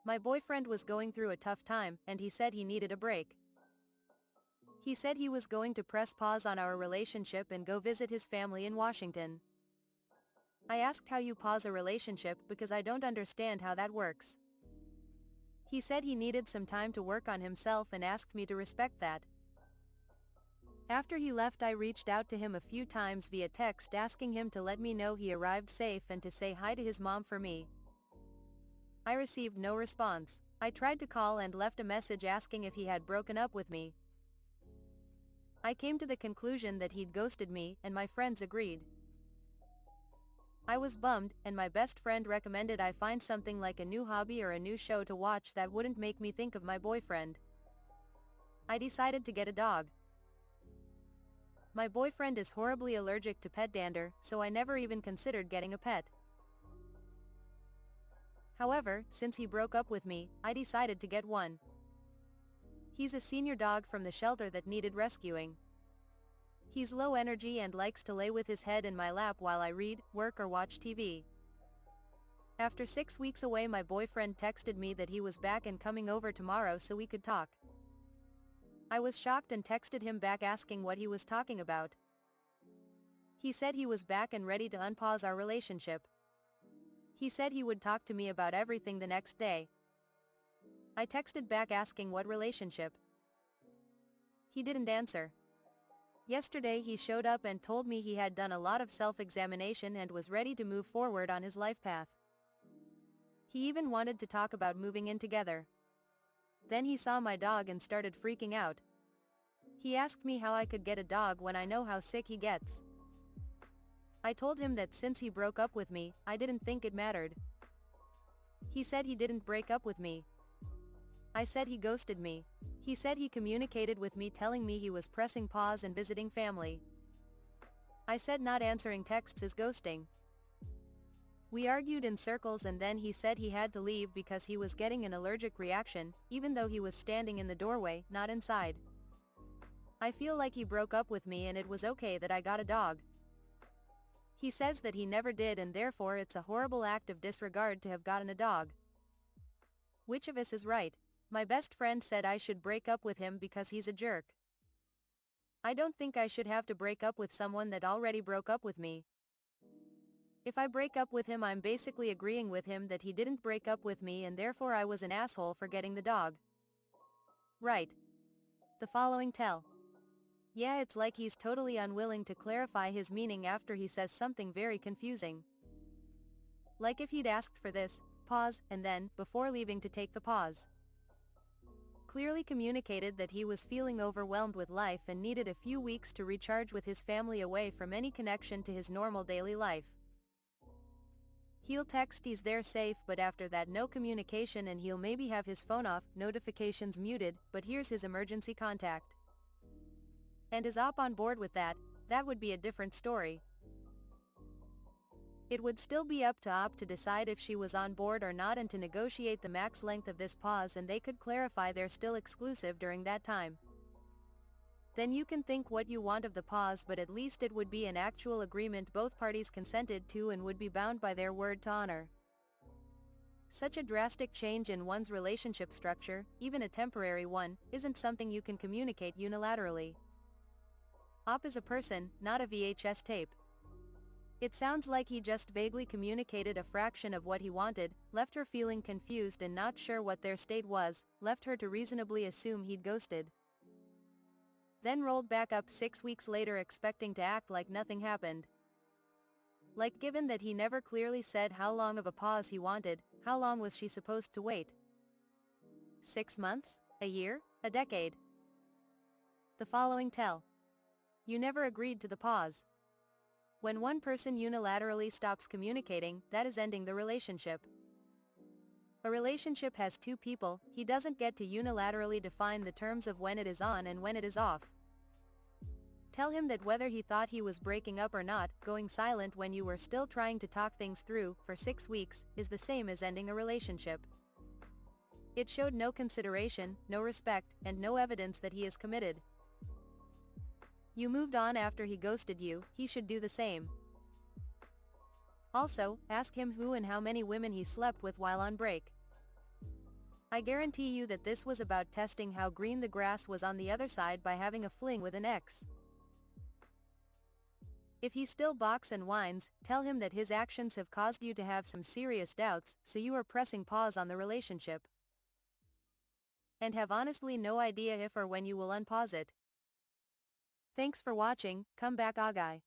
My boyfriend was going through a tough time, and he said he needed a break. He said he was going to press pause on our relationship and go visit his family in Washington. I asked how you pause a relationship because I don't understand how that works. He said he needed some time to work on himself and asked me to respect that. After he left, I reached out to him a few times via text asking him to let me know he arrived safe and to say hi to his mom for me. I received no response. I tried to call and left a message asking if he had broken up with me. I came to the conclusion that he'd ghosted me, and my friends agreed. I was bummed, and my best friend recommended I find something like a new hobby or a new show to watch that wouldn't make me think of my boyfriend. I decided to get a dog. My boyfriend is horribly allergic to pet dander, so I never even considered getting a pet. However, since he broke up with me, I decided to get one. He's a senior dog from the shelter that needed rescuing. He's low energy and likes to lay with his head in my lap while I read, work or watch TV. After 6 weeks away, my boyfriend texted me that he was back and coming over tomorrow so we could talk. I was shocked and texted him back asking what he was talking about. He said he was back and ready to unpause our relationship. He said he would talk to me about everything the next day. I texted back asking what relationship. He didn't answer. Yesterday he showed up and told me he had done a lot of self-examination and was ready to move forward on his life path. He even wanted to talk about moving in together. Then he saw my dog and started freaking out. He asked me how I could get a dog when I know how sick he gets. I told him that since he broke up with me, I didn't think it mattered. He said he didn't break up with me. I said he ghosted me. He said he communicated with me telling me he was pressing pause and visiting family. I said not answering texts is ghosting. We argued in circles and then he said he had to leave because he was getting an allergic reaction, even though he was standing in the doorway, not inside. I feel like he broke up with me and it was okay that I got a dog. He says that he never did and therefore it's a horrible act of disregard to have gotten a dog. Which of us is right? My best friend said I should break up with him because he's a jerk. I don't think I should have to break up with someone that already broke up with me. If I break up with him, I'm basically agreeing with him that he didn't break up with me and therefore I was an asshole for getting the dog. Right. The following tell. Yeah, it's like he's totally unwilling to clarify his meaning after he says something very confusing. Like if he'd asked for this, pause, and then, before leaving to take the pause. Clearly communicated that he was feeling overwhelmed with life and needed a few weeks to recharge with his family away from any connection to his normal daily life. He'll text he's there safe, but after that no communication, and he'll maybe have his phone off, notifications muted, but here's his emergency contact. And is Op on board with that? That would be a different story. It would still be up to Op to decide if she was on board or not and to negotiate the max length of this pause, and they could clarify they're still exclusive during that time. Then you can think what you want of the pause, but at least it would be an actual agreement both parties consented to and would be bound by their word to honor. Such a drastic change in one's relationship structure, even a temporary one, isn't something you can communicate unilaterally. Op is a person, not a VHS tape. It sounds like he just vaguely communicated a fraction of what he wanted, left her feeling confused and not sure what their state was, left her to reasonably assume he'd ghosted. Then rolled back up 6 weeks later expecting to act like nothing happened. Like, given that he never clearly said how long of a pause he wanted, how long was she supposed to wait? 6 months? A year? A decade? The following tell. You never agreed to the pause. When one person unilaterally stops communicating, that is ending the relationship. A relationship has two people, he doesn't get to unilaterally define the terms of when it is on and when it is off. Tell him that whether he thought he was breaking up or not, going silent when you were still trying to talk things through, for 6 weeks, is the same as ending a relationship. It showed no consideration, no respect, and no evidence that he is committed. You moved on after he ghosted you, he should do the same. Also, ask him who and how many women he slept with while on break. I guarantee you that this was about testing how green the grass was on the other side by having a fling with an ex. If he still balks and whines, tell him that his actions have caused you to have some serious doubts, so you are pressing pause on the relationship. And have honestly no idea if or when you will unpause it. Thanks for watching, come back Agai.